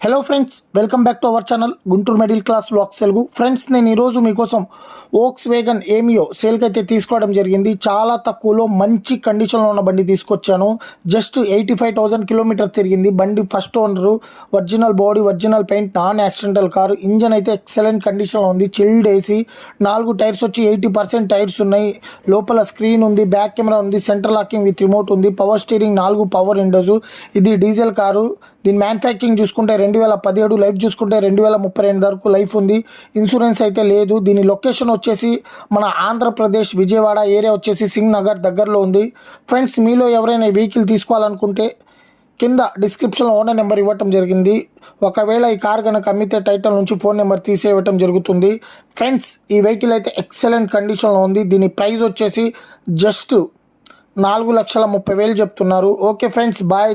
Hello friends, welcome back to our channel Guntur middle class vlogs Telugu. Friends, నేను ఈరోజు మీకోసం వోక్స్‌వేగన్ ఏమియో సేల్కి అయితే తీసుకోవడం జరిగింది. చాలా తక్కువలో మంచి కండిషన్లో ఉన్న బండి తీసుకొచ్చాను. జస్ట్ 85,000 కిలోమీటర్ తిరిగింది. బండి first owner, original body, original paint, non accidental car. Engine అయితే ఎక్సలెంట్ కండిషన్లో ఉంది. చిల్డ్ ఏసీ, 4 టైర్స్ వచ్చి 80% టైర్స్ ఉన్నాయి. లోపల స్క్రీన్ ఉంది, బ్యాక్ కెమెరా ఉంది, సెంటర్ లాకింగ్ విత్ రిమోట్ ఉంది, పవర్ స్టీరింగ్, 4 పవర్ విండోస్. ఇది డీజిల్ కారు. దీని మ్యానుఫ్యాక్చరింగ్ చూసుకుంటే 2017, లైఫ్ చూసుకుంటే 2032 వరకు లైఫ్ ఉంది. ఇన్సూరెన్స్ అయితే లేదు. దీని లొకేషన్ వచ్చేసి మన ఆంధ్రప్రదేశ్ విజయవాడ ఏరియా వచ్చేసి సింగ్ నగర్ దగ్గరలో ఉంది. ఫ్రెండ్స్, మీలో ఎవరైనా వెహికల్ తీసుకోవాలనుకుంటే కింద డిస్క్రిప్షన్లో ఓనర్ నెంబర్ ఇవ్వటం జరిగింది. ఒకవేళ ఈ కార్ కనుక అమ్మితే టైటిల్ నుంచి ఫోన్ నెంబర్ తీసేయటం జరుగుతుంది. ఫ్రెండ్స్, ఈ వెహికల్ అయితే ఎక్సలెంట్ కండిషన్లో ఉంది. దీని ప్రైస్ వచ్చేసి జస్ట్ 4,30,000 చెప్తున్నారు. Okay friends, bye.